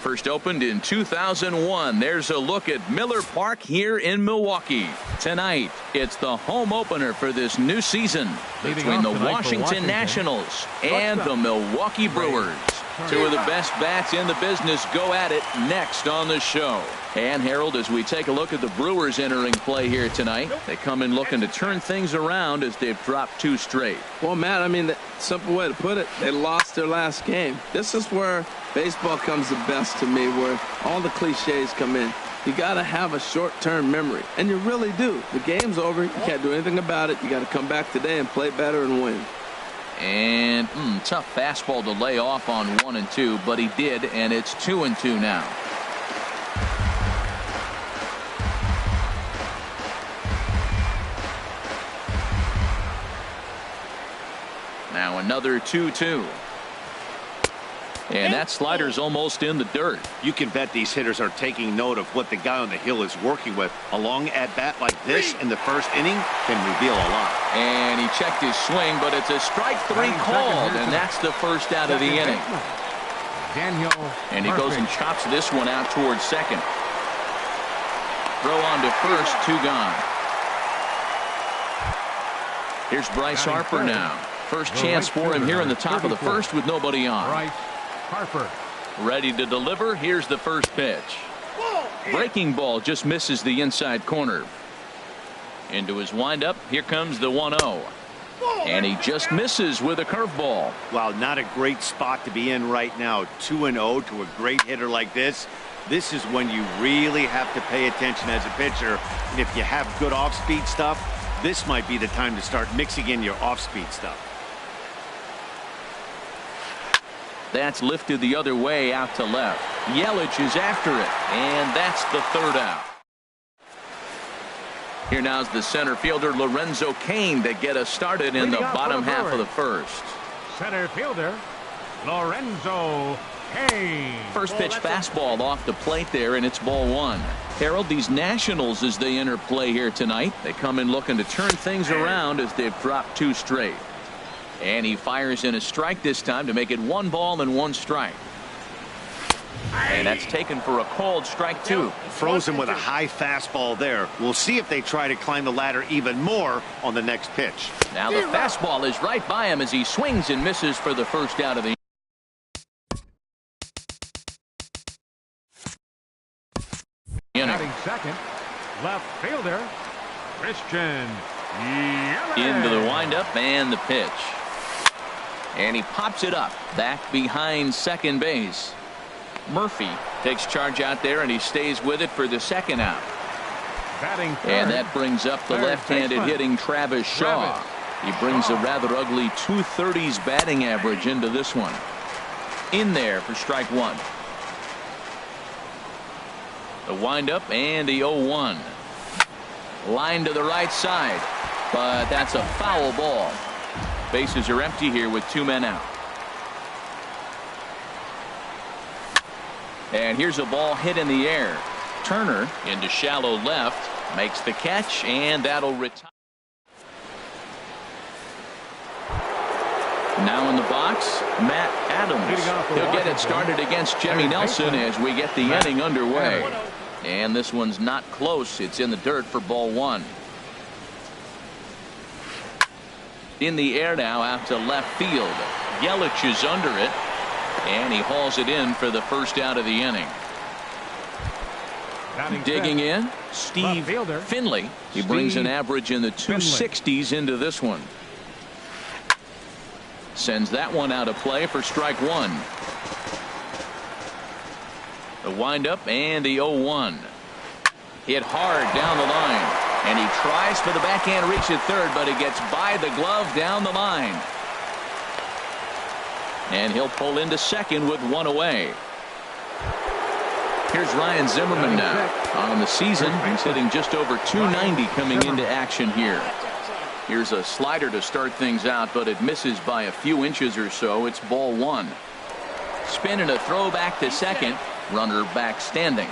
First opened in 2001. There's a look at Miller Park here in Milwaukee. Tonight, it's the home opener for this new season between the Washington Nationals and the Milwaukee Brewers. Two of the best bats in the business go at it next on the show. And Harold, as we take a look at the Brewers entering play here tonight, they come in looking to turn things around as they've dropped 2 straight. Well, Matt, I mean, the simple way to put it, they lost their last game. This is where baseball comes the best to me, where all the cliches come in. You got to have a short-term memory, and you really do. The game's over. You can't do anything about it. You got to come back today and play better and win. And tough fastball to lay off on 1 and 2, but he did, and it's 2 and 2 now. Now another 2-2. And that slider's almost in the dirt. You can bet these hitters are taking note of what the guy on the hill is working with. A long at-bat like this in the first inning can reveal a lot. And he checked his swing, but it's a strike 3 called, and that's the first out of the inning. And he goes and chops this one out towards second. Throw on to first, 2 gone. Here's Bryce Harper now. First chance for him here in the top of the first with nobody on. Bryce Harper. Ready to deliver. Here's the first pitch. Breaking ball just misses the inside corner. Into his windup. Here comes the 1-0. And he just misses with a curveball. Wow, not a great spot to be in right now. 2-0 to a great hitter like this. This is when you really have to pay attention as a pitcher. And if you have good off-speed stuff, this might be the time to start mixing in your off-speed stuff. That's lifted the other way out to left. Yelich is after it, and that's the 3rd out. Here now's the center fielder Lorenzo Cain to get us started in the bottom half of the first. Center fielder Lorenzo Cain. First pitch fastball off the plate there, and it's ball 1. Harold, these Nationals, as they enter play here tonight, they come in looking to turn things around as they've dropped 2 straight. And he fires in a strike this time to make it 1 ball and 1 strike. And that's taken for a called strike 2. Frozen with a high fastball there. We'll see if they try to climb the ladder even more on the next pitch. Now the fastball is right by him as he swings and misses for the first out of the inning. Second, left fielder Christian Yelich. Into the windup and the pitch. And he pops it up back behind second base. Murphy takes charge out there, and he stays with it for the 2nd out. Batting third, and that brings up the left-handed hitting Travis Shaw. He brings a rather ugly 230s batting average into this one. In there for strike 1. The windup and the 0-1. Line to the right side, but that's a foul ball. Bases are empty here with 2 men out. And here's a ball hit in the air. Turner into shallow left, makes the catch, and that'll retire. Now in the box, Matt Adams. He'll get it started against Jimmy Nelson as we get the inning underway. And this one's not close. It's in the dirt for ball 1. In the air now out to left field. Yelich is under it, and he hauls it in for the first out of the inning. Digging in, Steve Finley. He brings an average in the 260s into this one. Sends that one out of play for strike 1. The windup and the 0-1. Hit hard down the line. And he tries for the backhand reach at third, but he gets by the glove down the line. And he'll pull into second with 1 away. Here's Ryan Zimmerman now. On the season, he's hitting just over 290 coming into action here. Here's a slider to start things out, but it misses by a few inches or so. It's ball 1. Spin and a throw back to second. Runner back standing.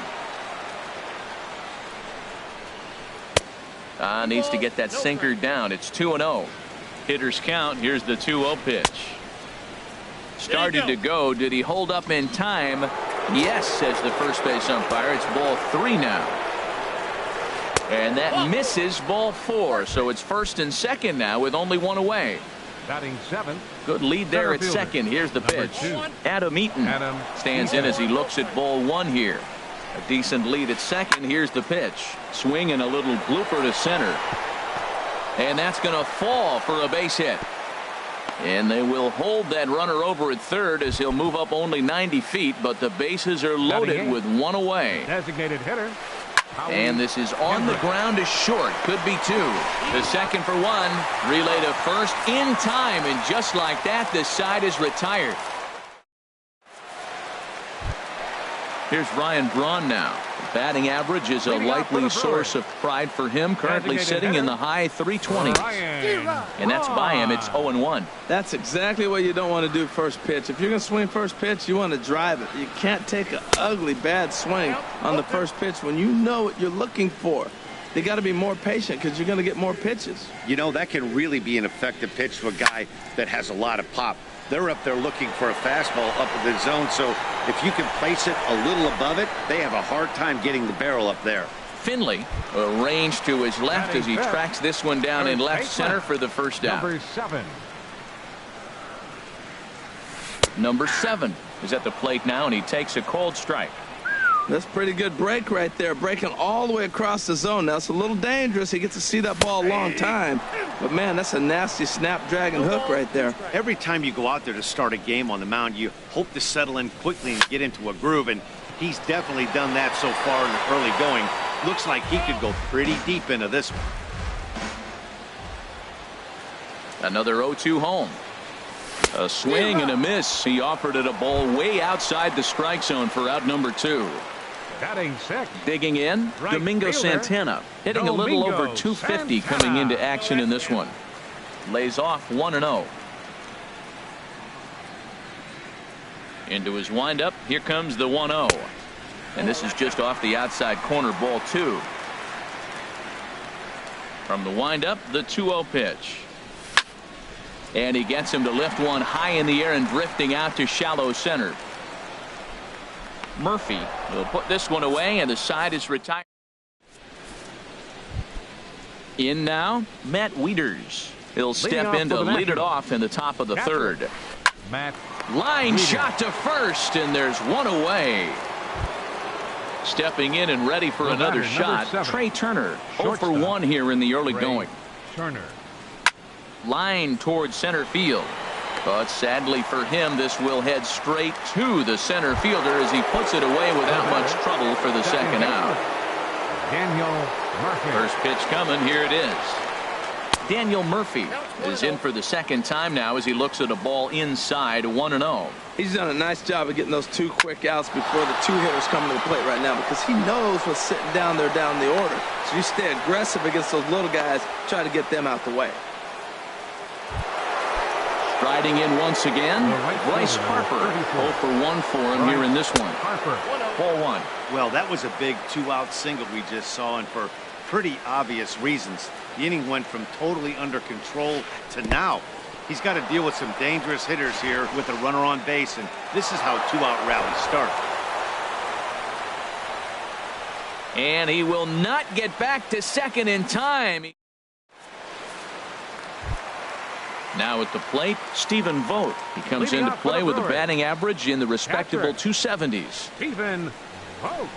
Needs to get that sinker down. It's 2-0. Hitters count. Here's the 2-0 pitch. Started to go. Did he hold up in time? Yes, says the first base umpire. It's ball 3 now. And that misses ball 4. So it's first and second now with only 1 away. Batting 7th. Good lead there at second. Here's the pitch. Adam Eaton stands in as he looks at ball 1 here. A decent lead at second. Here's the pitch. Swing and a little blooper to center. And that's going to fall for a base hit. And they will hold that runner over at third as he'll move up only 90 feet. But the bases are loaded with 1 away. Designated hitter. And this is on the ground is short. Could be 2. The second for 1. Relay to first in time. And just like that, this side is retired. Here's Ryan Braun now. The batting average is a likely source of pride for him. Currently sitting in the high 320s. And that's by him. It's 0-1. That's exactly what you don't want to do first pitch. If you're going to swing first pitch, you want to drive it. You can't take an ugly, bad swing on the first pitch when you know what you're looking for. They got to be more patient because you're going to get more pitches. You know, that can really be an effective pitch to a guy that has a lot of pop. They're up there looking for a fastball up in the zone, so if you can place it a little above it, they have a hard time getting the barrel up there. Finley arranged to his left as he tracks this one down in left center for the first out. Number 7 is at the plate now, and he takes a cold strike. That's pretty good break right there, breaking all the way across the zone. Now it's a little dangerous. He gets to see that ball a long time, but man, that's a nasty snapdragon hook right there. Every time you go out there to start a game on the mound, you hope to settle in quickly and get into a groove, and he's definitely done that so far in the early going. Looks like he could go pretty deep into this one. Another 0-2 home. A swing and a miss. He offered it a ball way outside the strike zone for out number 2. Batting 6. Digging in, Domingo Santana, hitting a little over 250 coming into action in this one. Lays off 1-0. Into his windup, here comes the 1-0. And this is just off the outside corner, ball 2. From the windup, the 2-0 pitch. And he gets him to lift one high in the air and drifting out to shallow center. Murphy will put this one away, and the side is retired. In now, Matt Wieters. He'll step in to lead it off in the top of the third. Line shot to first, and there's 1 away. Stepping in and ready for another shot, Trey Turner. 0 for 1 here in the early going. Line towards center field. But sadly for him, this will head straight to the center fielder as he puts it away without much trouble for the second out. Daniel Murphy. First pitch coming. Here it is. Daniel Murphy is in for the second time now as he looks at a ball inside 1-0. He's done a nice job of getting those 2 quick outs before the 2 hitters come to the plate right now, because he knows what's sitting down there down the order. So you stay aggressive against those little guys, try to get them out the way. Striding in once again, Bryce Harper. 0 for 1 for him here in this one. Ball 1. Well, that was a big 2-out single we just saw, and for pretty obvious reasons. The inning went from totally under control to now. He's got to deal with some dangerous hitters here with a runner on base, and this is how 2-out rallies start. And he will not get back to second in time. Now at the plate, Stephen Vogt. He comes into play with a batting average in the respectable 270s. Stephen Vogt.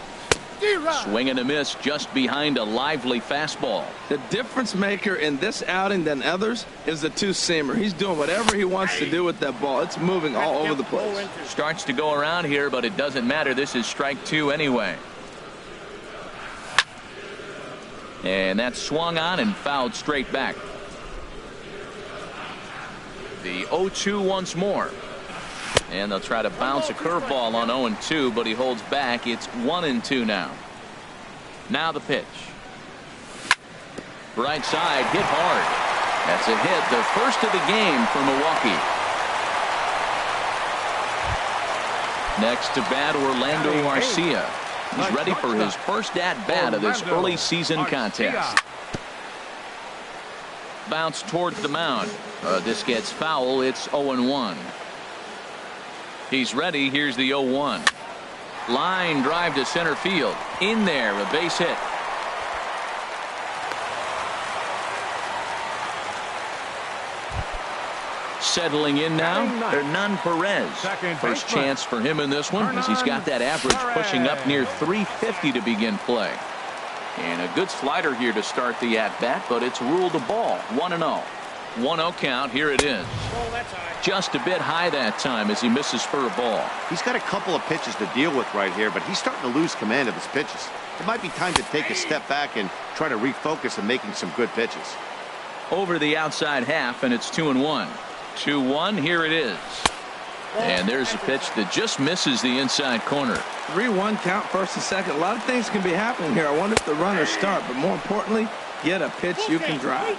Swing and a miss just behind a lively fastball. The difference maker in this outing than others is the 2-seamer. He's doing whatever he wants to do with that ball. It's moving all over the place. Starts to go around here, but it doesn't matter. This is strike 2 anyway. And that's swung on and fouled straight back. The 0-2 once more. And they'll try to bounce a curveball on 0-2, but he holds back. It's 1-2 now. Now the pitch. Right side, hit hard. That's a hit, the first of the game for Milwaukee. Next to bat, Orlando Arcia. He's ready for his first at-bat of this early season contest. Bounce towards the mound. This gets foul. It's 0-1. He's ready. Here's the 0-1. Line drive to center field. In there, a base hit. Settling in now, Hernan Perez. First chance for him in this one, as he's got that average pushing up near 350 to begin play. And a good slider here to start the at-bat, but it's ruled a ball. 1-0. 1-0 count. Here it is. Just a bit high that time as he misses for a ball. He's got a couple of pitches to deal with right here, but he's starting to lose command of his pitches. It might be time to take a step back and try to refocus on making some good pitches. Over the outside half, and it's 2-1. 2-1. Here it is. And there's a pitch that just misses the inside corner. 3-1 count, first and second. A lot of things can be happening here. I wonder if the runners start, but more importantly, get a pitch you can drive.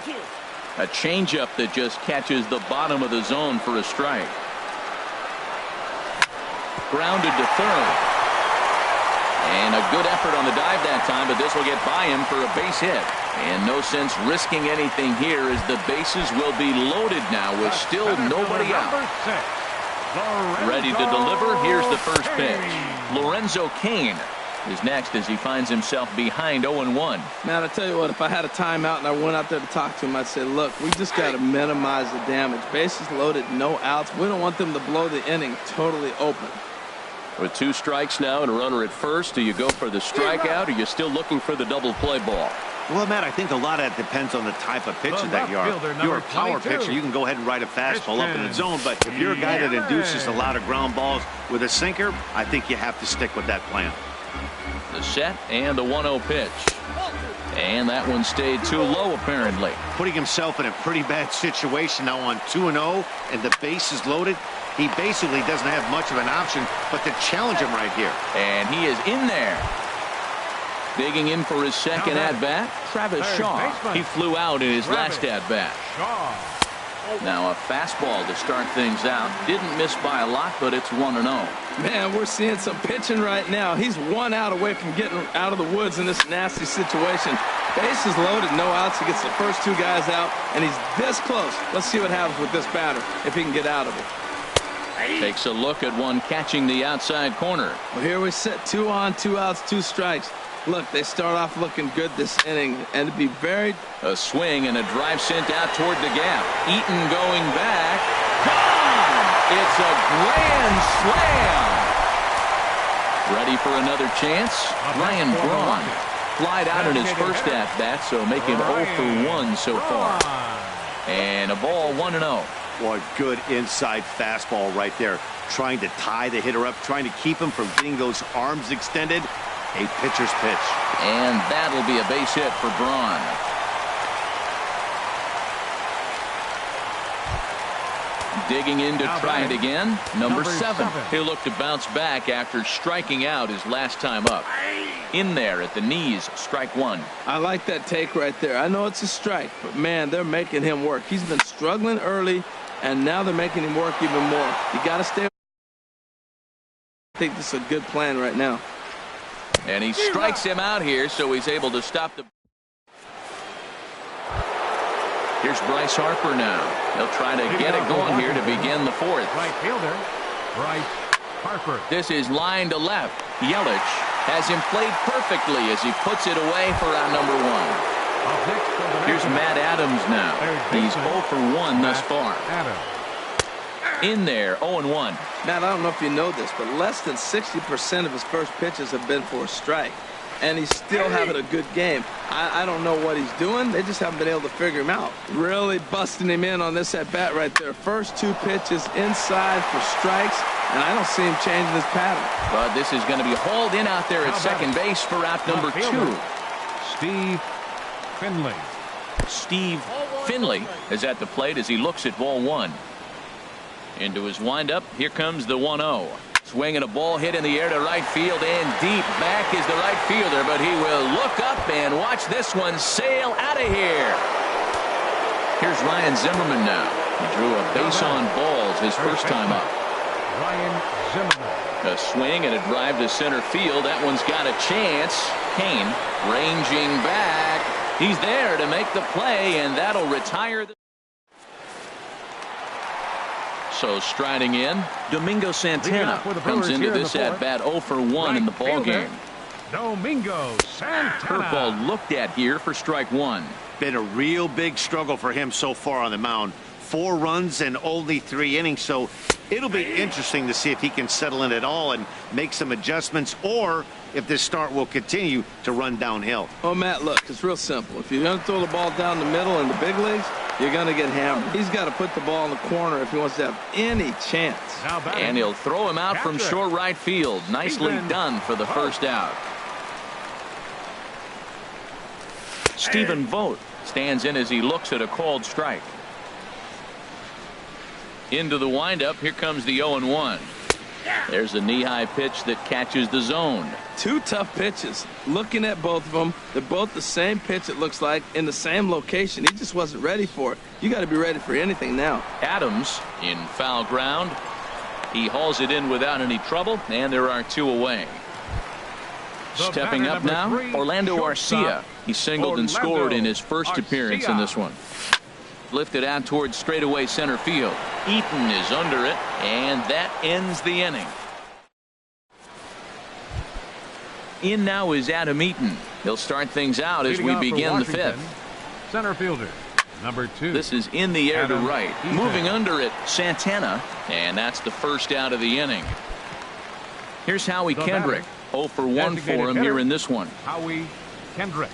A changeup that just catches the bottom of the zone for a strike. Grounded to third. And a good effort on the dive that time, but this will get by him for a base hit. And no sense risking anything here as the bases will be loaded now with still nobody out. Ready to deliver. Here's the first pitch. Lorenzo Cain is next as he finds himself behind 0-1. Man, I tell you what, if I had a timeout and I went out there to talk to him, I'd say, look, we just got to minimize the damage. Bases loaded, no outs. We don't want them to blow the inning totally open. With 2 strikes now and a runner at first, do you go for the strikeout or are you still looking for the double play ball? Well, Matt, I think a lot of that depends on the type of pitcher that you are. If you're a power pitcher, you can go ahead and ride a fastball up in the zone. But if you're a guy that induces a lot of ground balls with a sinker, I think you have to stick with that plan. The set and the 1-0 pitch. And that one stayed too low, apparently. Putting himself in a pretty bad situation now on 2-0, and the base is loaded. He basically doesn't have much of an option but to challenge him right here. And he is in there. Digging in for his second at-bat, Travis Shaw. He flew out in his last at-bat. Now a fastball to start things out. Didn't miss by a lot, but it's 1-0. Man, we're seeing some pitching right now. He's 1 out away from getting out of the woods in this nasty situation. Bases loaded, no outs. He gets the first 2 guys out, and he's this close. Let's see what happens with this batter, if he can get out of it. Takes a look at one catching the outside corner. Well, here we sit, 2 on, 2 outs, 2 strikes. Look, they start off looking good this inning, and to be very... A swing and a drive sent out toward the gap. Eaton going back. Gone! It's a grand slam! Ready for another chance? Ryan Braun flied out in his first at-bat, so make him 0 for 1 so far. And a ball 1-0. Boy, good inside fastball right there. Trying to tie the hitter up, trying to keep him from getting those arms extended. A pitcher's pitch. And that'll be a base hit for Braun. Digging in to try it again. Number 7. He'll look to bounce back after striking out his last time up. In there at the knees, strike 1. I like that take right there. I know it's a strike, but man, they're making him work. He's been struggling early, and now they're making him work even more. You got to stay. I think this is a good plan right now. And he strikes him out here, so he's able to stop the... Here's Bryce Harper now. He'll try to get it going here to begin the 4th. Right fielder, Bryce Harper. This is line to left. Yelich has him played perfectly as he puts it away for out number 1. Here's Matt Adams now. He's 0 for 1 thus far. In there, 0-1. Matt, I don't know if you know this, but less than 60% of his first pitches have been for a strike. And he's still having a good game. I don't know what he's doing. They just haven't been able to figure him out. Really busting him in on this at-bat right there. First 2 pitches inside for strikes, and I don't see him changing his pattern. But this is going to be hauled in out there at second base for out number 2. Steve Finley. Steve Finley is at the plate as he looks at ball 1. Into his windup, here comes the 1-0. Swinging a ball hit in the air to right field, and deep back is the right fielder, but he will look up and watch this one sail out of here. Here's Ryan Zimmerman now. He drew a base on balls his first time up. Ryan Zimmerman. A swing and a drive to center field. That one's got a chance. Cain ranging back. He's there to make the play, and that'll retire the... So striding in, Domingo Santana comes into this at-bat 0 for 1 in the ball game. Domingo Santana. Curveball looked at here for strike one. Been a real big struggle for him so far on the mound. 4 runs and only 3 innings, so it'll be interesting to see if he can settle in at all and make some adjustments, or if this start will continue to run downhill. Oh, Matt, look, it's real simple. If you're going to throw the ball down the middle in the big leagues, you're going to get hammered. He's got to put the ball in the corner if he wants to have any chance. And he'll throw him out from short right field. Nicely done for the first out. Stephen Vogt stands in as he looks at a called strike. Into the windup. Here comes the 0-1. There's a knee-high pitch that catches the zone. 2 tough pitches. Looking at both of them, they're both the same pitch, it looks like, in the same location. He just wasn't ready for it. You got to be ready for anything now. Adams in foul ground. He hauls it in without any trouble, and there are 2 away. Stepping up now, Orlando Arcia. He singled and scored in his first appearance in this one. Lifted out towards straightaway center field. Eaton is under it, and that ends the inning. In now is Adam Eaton. He'll start things out as we begin the 5th. Center fielder, number 2. This is in the air to right. Moving under it, Santana, and that's the first out of the inning. Here's Howie Kendrick. 0 for 1 for him here in this one. Howie Kendrick.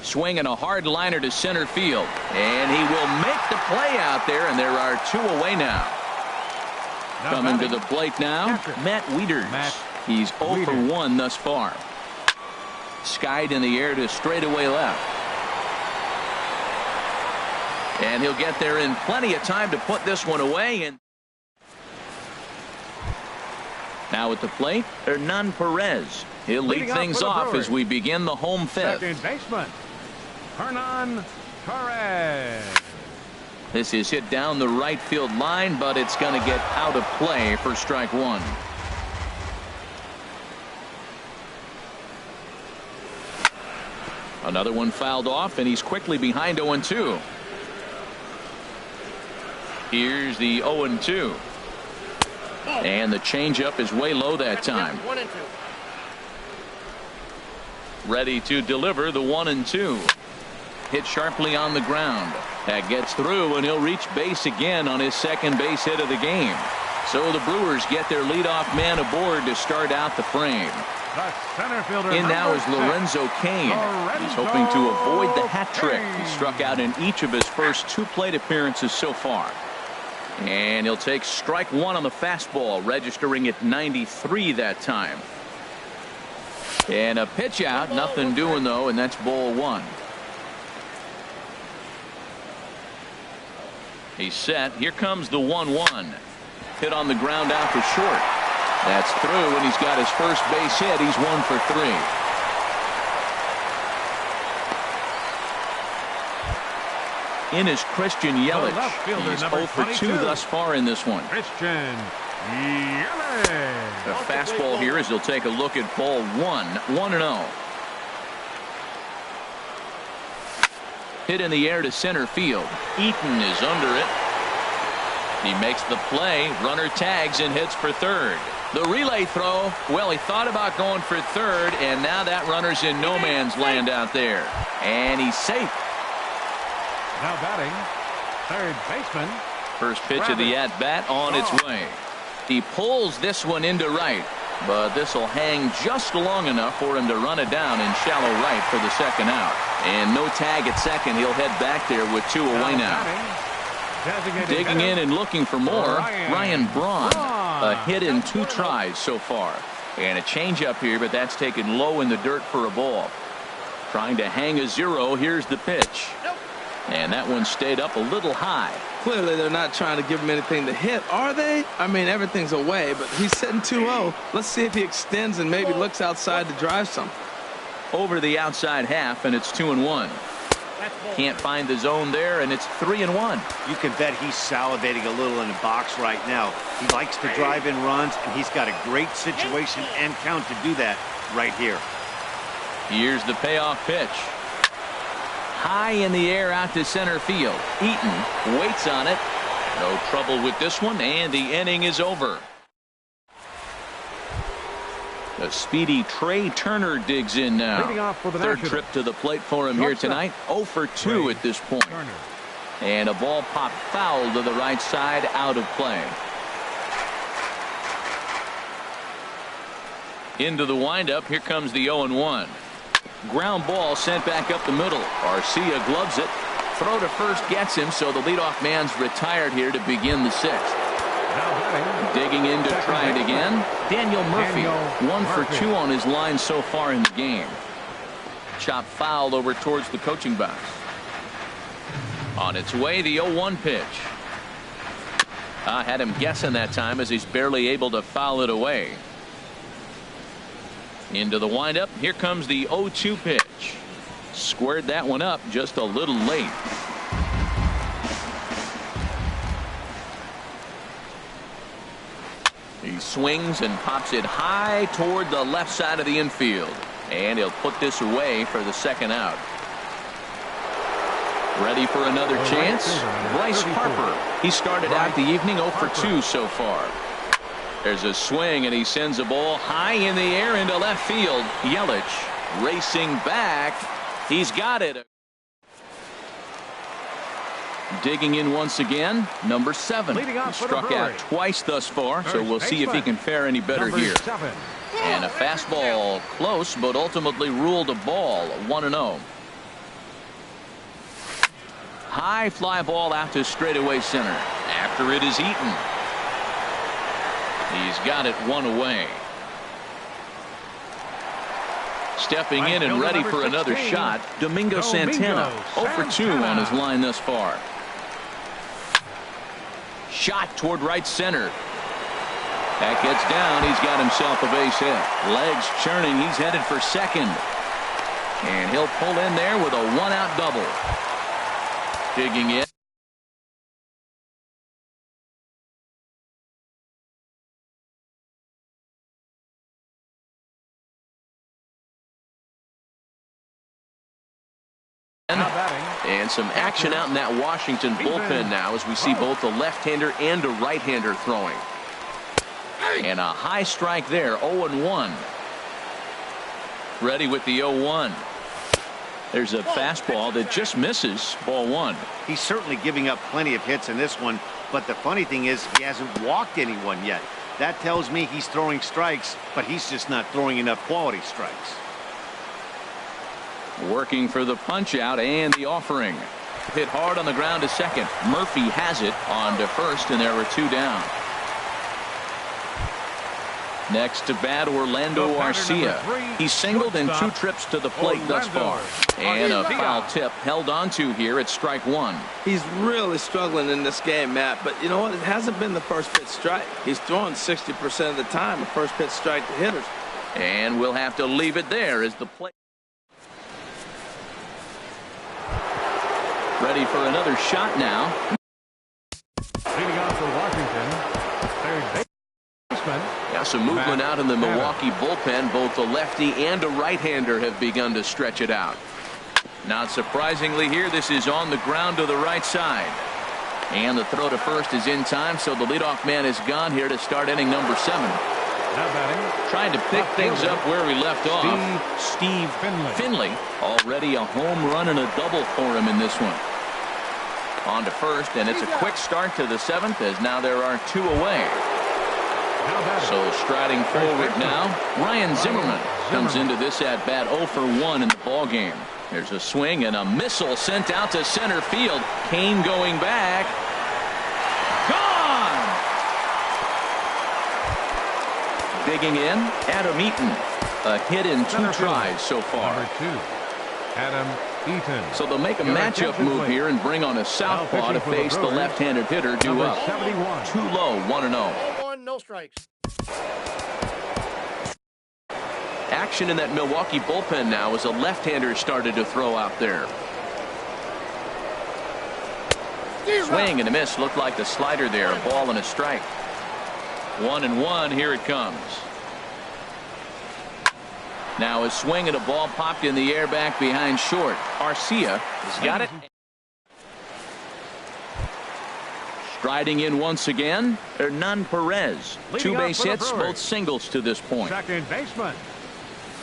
Swinging a hard liner to center field, and he will make the play out there, and there are 2 away now. Coming to the plate now, Matt Wieters. He's 0 for 1 thus far. Skied in the air to straightaway left. And he'll get there in plenty of time to put this one away. And now at the plate, Hernan Perez. He'll lead things off as we begin the home 5th. Second baseman, Hernan Perez. This is hit down the right field line, but it's going to get out of play for strike 1. Another one fouled off, and he's quickly behind 0-2. Here's the 0-2. And the changeup is way low that time. Ready to deliver the 1-2. Hit sharply on the ground. That gets through, and he'll reach base again on his second base hit of the game. So the Brewers get their leadoff man aboard to start out the frame. The center fielder, in now is Lorenzo Cain. He's hoping to avoid the hat trick. He struck out in each of his first 2 plate appearances so far. And he'll take strike 1 on the fastball, registering at 93 that time. And a pitch out, nothing doing though, and that's ball 1. He's set. Here comes the 1-1. Hit on the ground out to short. That's through, and he's got his first base hit. He's 1 for 3. In is Christian Yelich. He's 0 for 2 thus far in this one. Christian Yelich. The fastball here as he'll take a look at ball 1. 1-0. Hit in the air to center field. Eaton is under it. He makes the play. Runner tags and hits for third. The relay throw. Well, he thought about going for third, and now that runner's in no man's land out there. And he's safe. Now batting, third baseman. First pitch of the at-bat on its way. He pulls this one into right, but this will hang just long enough for him to run it down in shallow right for the second out. And no tag at second. He'll head back there with 2 away now. Digging in and looking for more, Ryan Braun. A hit in 2 tries so far. And a changeup here, but that's taken low in the dirt for a ball. Trying to hang a 0. Here's the pitch. And that one stayed up a little high. Clearly they're not trying to give him anything to hit, are they? I mean, everything's away, but he's sitting 2-0. Let's see if he extends and maybe looks outside to drive something. Over the outside half, and it's 2-1. Can't find the zone there, and it's 3-1. You can bet he's salivating a little in the box right now. He likes to drive in runs, and he's got a great situation and count to do that right here. Here's the payoff pitch. High in the air out to center field. Eaton waits on it, No trouble with this one, and the inning is over. The speedy Trey Turner digs in now. Leading off for the Third Nationals. trip to the plate for him here tonight. 0 for 2 at this point. Turner. And a ball popped foul to the right side, out of play. Into the windup. Here comes the 0-1. Ground ball sent back up the middle. Arcia gloves it. Throw to first gets him, so the leadoff man's retired here to begin the sixth. Now batting. Digging in to try it again. Daniel Murphy. 1 for 2 on his line so far in the game. Chop foul over towards the coaching box. On its way, the 0-1 pitch. I had him guessing that time as he's barely able to foul it away. Into the windup. Here comes the 0-2 pitch. Squared that one up just a little late. He swings and pops it high toward the left side of the infield. And he'll put this away for the second out. Ready for another chance? Bryce Harper. He started out the evening 0 for 2 so far. There's a swing, and he sends a ball high in the air into left field. Yelich racing back. He's got it. Digging in once again, number 7. Leading off for the Struck out Brewers. twice thus far, so First we'll see if he baseman. can fare any better Number here. 7. And a fastball close, but ultimately ruled a ball. 1-0. High fly ball out to straightaway center. After it is eaten. He's got it one away. Stepping in and ready for another shot, Domingo Santana. 0 for 2 on his line thus far. Shot toward right center. That gets down. He's got himself a base hit. Legs churning. He's headed for second. And he'll pull in there with a 1-out double. Digging in. Now batting. And some action out in that Washington bullpen now as we see both a left-hander and a right-hander throwing. And a high strike there, 0-1. Ready with the 0-1. There's a fastball that just misses. Ball 1. He's certainly giving up plenty of hits in this one, but the funny thing is he hasn't walked anyone yet. That tells me he's throwing strikes, but he's just not throwing enough quality strikes. Working for the punch out and the offering. Hit hard on the ground to second. Murphy has it on to first, and there were 2 down. Next to bat, Orlando Arcia. He singled in 2 trips to the plate thus far. And a foul tip held onto here at strike 1. He's really struggling in this game, Matt. But you know what? It hasn't been the first pitch strike. He's throwing 60% of the time a first pitch strike to hitters. And we'll have to leave it there as the play. Ready for another shot now. Leading off for Washington. Third baseman. Yeah, some movement out in the Milwaukee bullpen. Both a lefty and a right-hander have begun to stretch it out. Not surprisingly here, this is on the ground to the right side. And the throw to first is in time, so the leadoff man is gone here to start inning number 7. Now batting. Trying to pick things up where we left off. Steve Finley. Already a home run and a double for him in this one. On to first, and it's a quick start to the 7th as now there are 2 away. So striding forward now, Ryan Zimmerman comes into this at bat 0 for 1 in the ball game. There's a swing and a missile sent out to center field. Kane going back. Gone! Digging in, Adam Eaton. A hit in 2 tries so far. Number 2. Adam Eaton. So they'll make a matchup move here and bring on a southpaw to face the left-handed hitter due Number up. 71. Too low, 1-0. 1, no strikes. Action in that Milwaukee bullpen now as a left-hander started to throw out there. Swing and a miss. Looked like the slider there. A ball and a strike. 1-1. Here it comes. Now a swing and a ball popped in the air back behind short. Arcia has got it. Striding in once again, Hernan Perez. Leading 2 base off for the hits, Brewers. both singles to this point. Second baseman,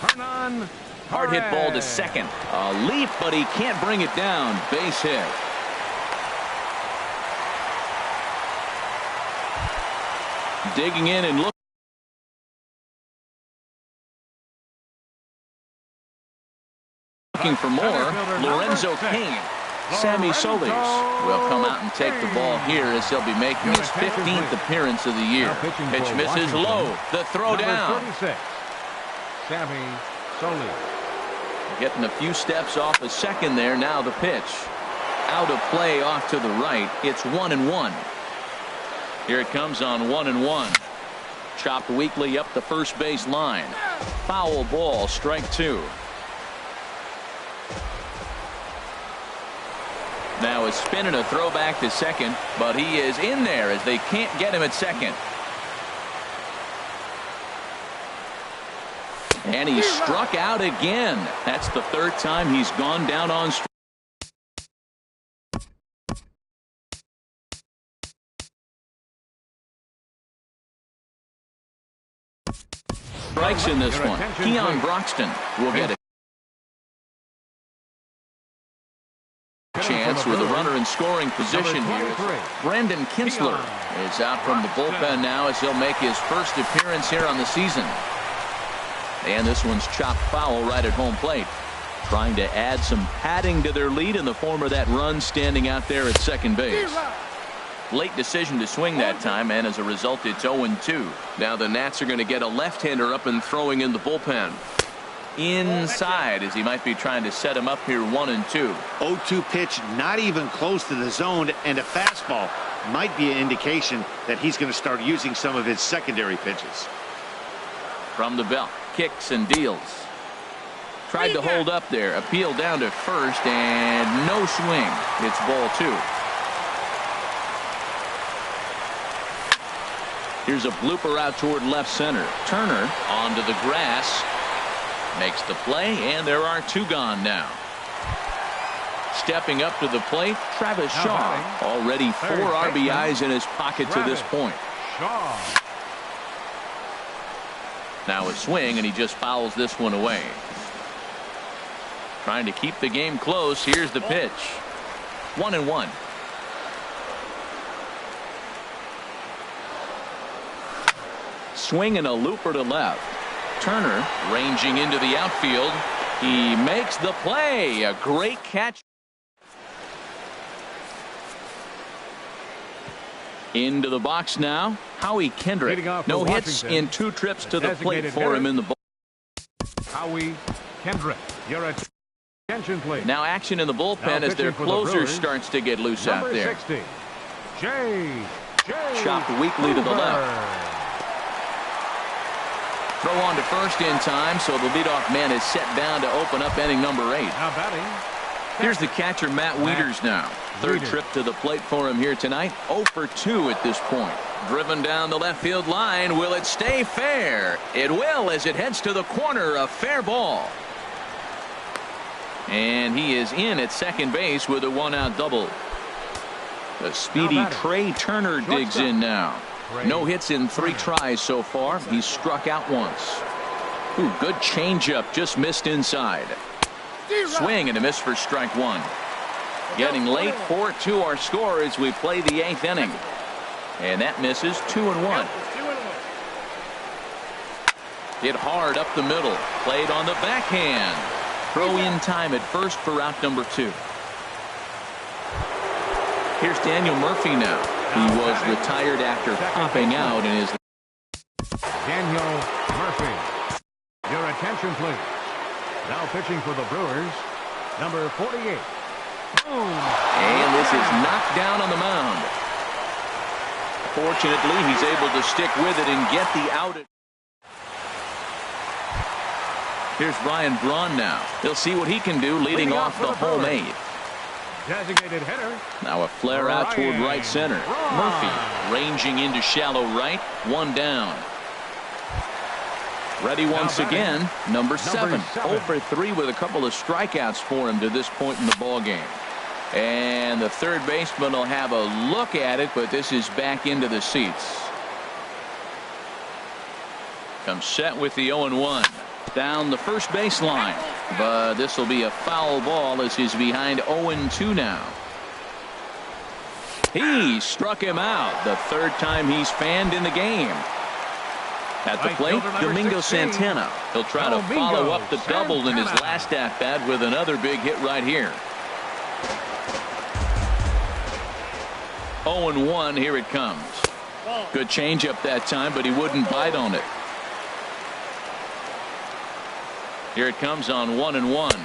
Hernan Hard hit ball to Perez. second. A leap, but he can't bring it down. Base hit. Digging in and looking for more. Lorenzo Cain. Sammy Solis will come out and take the ball here as he'll be making his 15th appearance of the year. Pitch misses low. The throw down. 36, Sammy Solis. Getting a few steps off a second there. Now the pitch. Out of play off to the right. It's 1-1. Here it comes on 1-1. Chopped weakly up the first base line. Foul ball, strike 2. Now a spin and a throw back to second, but he is in there as they can't get him at second. And he struck out again. That's the 3rd time he's gone down on strike. Strikes in this one. Keon Broxton will get a chance with a runner in scoring position here. Brendan Kinsler is out from the bullpen now as he'll make his first appearance here on the season. And this one's chopped foul right at home plate. Trying to add some padding to their lead in the form of that run standing out there at second base. Late decision to swing that time, and as a result it's 0-2. Now the Nats are going to get a left-hander up and throwing in the bullpen. Inside as he might be trying to set him up here 1-2. 0-2 pitch, not even close to the zone, and a fastball might be an indication that he's going to start using some of his secondary pitches. From the belt, kicks and deals. Tried to hold up there. Appeal down to first, and no swing. It's ball 2. Here's a blooper out toward left center. Turner onto the grass. Makes the play, and there are 2 gone now. Stepping up to the plate, Travis Shaw. Already 4 RBIs in his pocket to this point. Now a swing, and he just fouls this one away. Trying to keep the game close. Here's the pitch. 1-1. Swing and a looper to left. Turner ranging into the outfield. He makes the play. A great catch. Into the box now. Howie Kendrick. No hits in 2 trips to the plate for him in the ball. Howie Kendrick. Your attention, please. Now action in the bullpen as their closer starts to get loose out there. 60, Jay Chopped weakly to the left. Throw on to first in time, so the leadoff man is set down to open up inning number 8. Now batting. Here's the catcher, Matt Wieters now. 3rd trip to the plate for him here tonight. 0 for 2 at this point. Driven down the left field line. Will it stay fair? It will as it heads to the corner. A fair ball. And he is in at second base with a 1-out double. The speedy Trey Turner digs in now. No hits in 3 tries so far. He's struck out once. Ooh, good changeup, just missed inside. Swing and a miss for strike 1. Getting late, 4-2 our score as we play the 8th inning. And that misses. 2-1. Hit hard up the middle. Played on the backhand. Throw in time at first for out number 2. Here's Daniel Murphy now. He was retired after popping out in his. Daniel Murphy. Your attention, please. Now pitching for the Brewers, number 48. Boom. And this is knocked down on the mound. Fortunately, he's able to stick with it and get the out. Here's Ryan Braun now. He'll see what he can do leading off the home 8. Designated hitter. Now a flare out toward right center. Murphy ranging into shallow right. 1 down. Ready once again. Number 7. 0 for 3 with a couple of strikeouts for him to this point in the ball game. And the third baseman will have a look at it, but this is back into the seats. Comes set with the 0-1. Down the first baseline. But this will be a foul ball as he's behind 0-2 now. He struck him out. The third time he's fanned in the game. At the plate, Domingo Santana. He'll try to follow up the double in his last at-bat with another big hit right here. 0-1, here it comes. Good changeup that time, but he wouldn't bite on it. Here it comes on 1-1.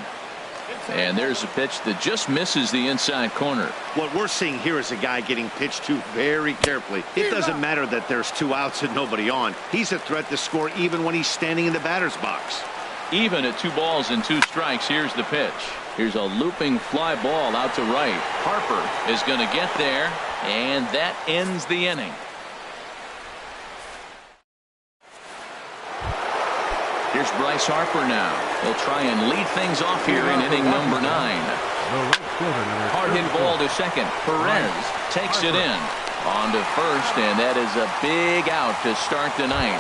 And there's a pitch that just misses the inside corner. What we're seeing here is a guy getting pitched to very carefully. It doesn't matter that there's 2 outs and nobody on. He's a threat to score even when he's standing in the batter's box. Even at 2 balls and 2 strikes, here's the pitch. Here's a looping fly ball out to right. Harper is going to get there, and that ends the inning. Here's Bryce Harper now. He'll try and lead things off here in inning number 9. Hard hit ball to second. Perez takes it in. On to first, and that is a big out to start the ninth.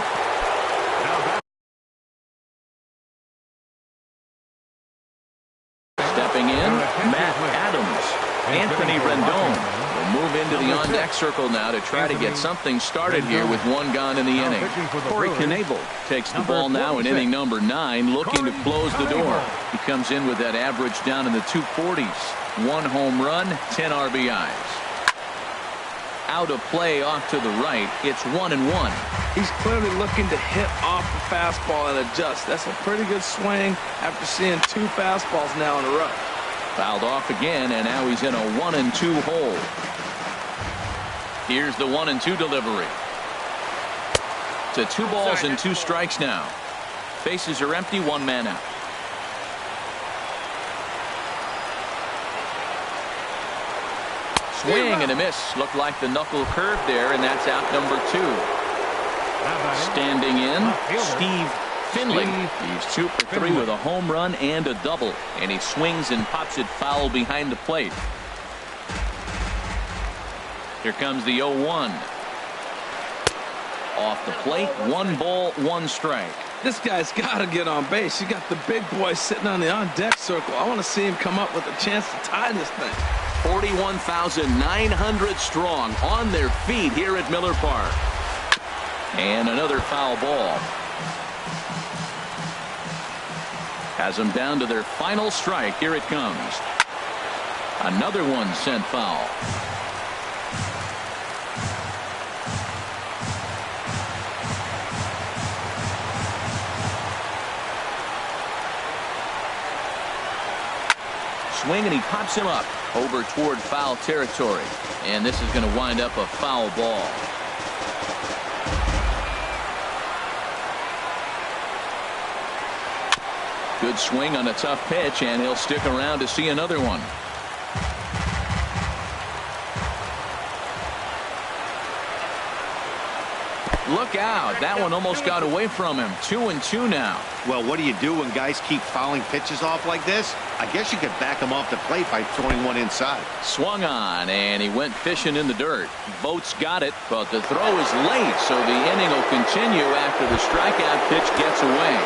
Stepping in, Matt Adams. Anthony Rendon will move into the on-deck circle now to try to get something started here with 1 gone in the inning. Corey Knebel takes the ball now in inning number 9, looking to close the door. He comes in with that average down in the 240s. 1 home run, 10 RBIs. Out of play off to the right. It's 1-1. He's clearly looking to hit off the fastball and adjust. That's a pretty good swing after seeing 2 fastballs now in a row. Fouled off again, and now he's in a 1-2 hole. Here's the 1-2 delivery. To 2 balls and 2 strikes now. Bases are empty, 1 man out. Swing and a miss. Looked like the knuckle curve there, and that's out number 2. Standing in, Steve Finley. He's 2 for 3 with a home run and a double, and he swings and pops it foul behind the plate. Here comes the 0-1. Off the plate, 1 ball, 1 strike. This guy's got to get on base. You got the big boy sitting on the on-deck circle. I want to see him come up with a chance to tie this thing. 41,900 strong on their feet here at Miller Park. And another foul ball. Has them down to their final strike. Here it comes. Another one sent foul. Swing, and he pops him up over toward foul territory. And this is going to wind up a foul ball. Good swing on a tough pitch, and he'll stick around to see another one. Look out. That one almost got away from him. 2-2 now. Well, what do you do when guys keep fouling pitches off like this? I guess you could back him off the plate by throwing one inside. Swung on, and he went fishing in the dirt. Boats got it, but the throw is late, so the inning will continue after the strikeout pitch gets away.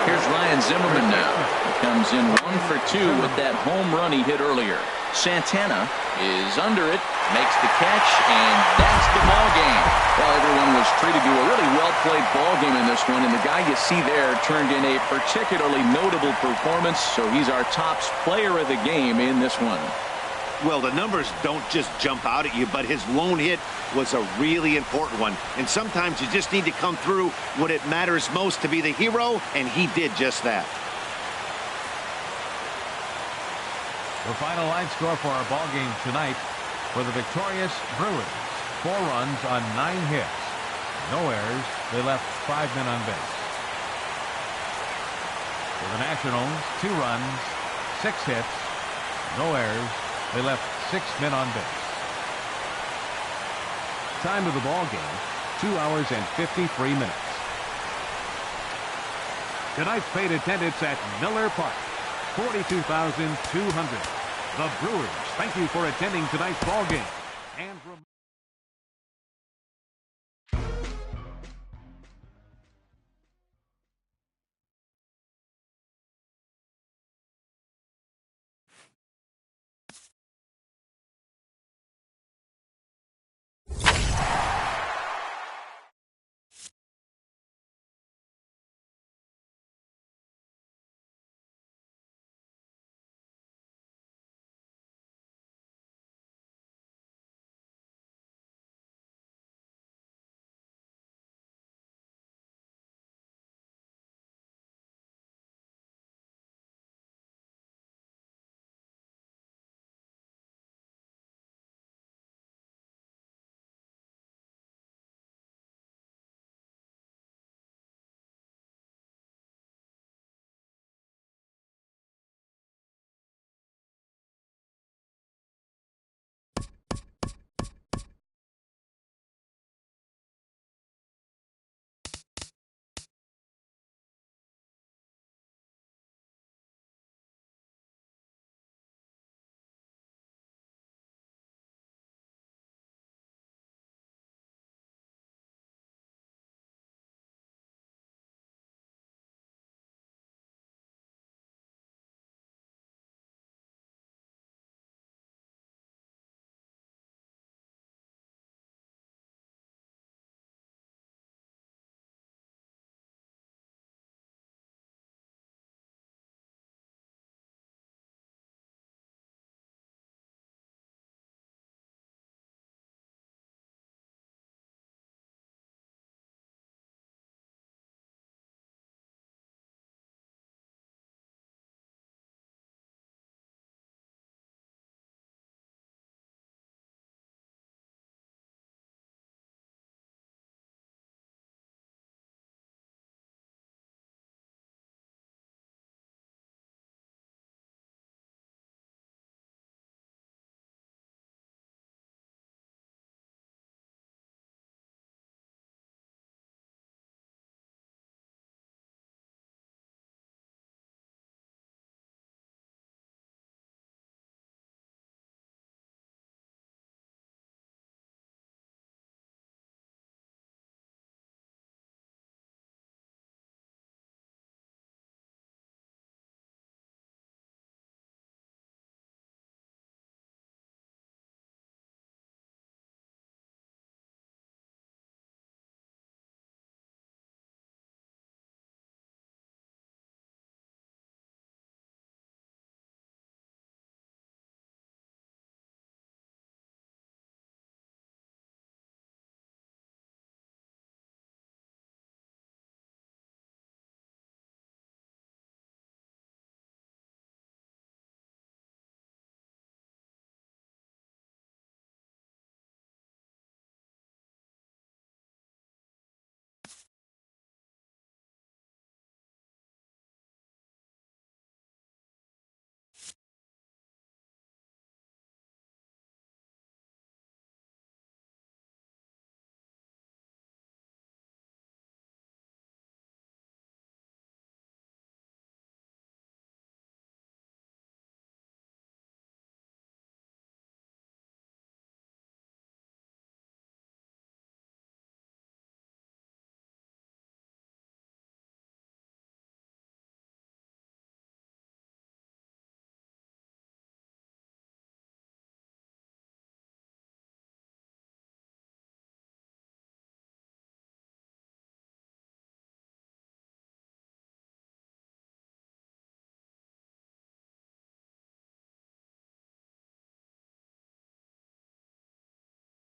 Here's Ryan Zimmerman now. He comes in 1 for 2 with that home run he hit earlier. Santana is under it, makes the catch, and that's the ball game. Well, everyone was treated to a really well-played ball game in this one, and the guy you see there turned in a particularly notable performance, so he's our top player of the game in this one. Well, the numbers don't just jump out at you, but his lone hit was a really important one. And sometimes you just need to come through when it matters most to be the hero, and he did just that. The final line score for our ball game tonight for the victorious Brewers. 4 runs on 9 hits. No errors. They left 5 men on base. For the Nationals, 2 runs, 6 hits, no errors. They left 6 men on base. Time of the ball game, 2 hours and 53 minutes. Tonight's paid attendance at Miller Park, 42,200. The Brewers thank you for attending tonight's ball game. And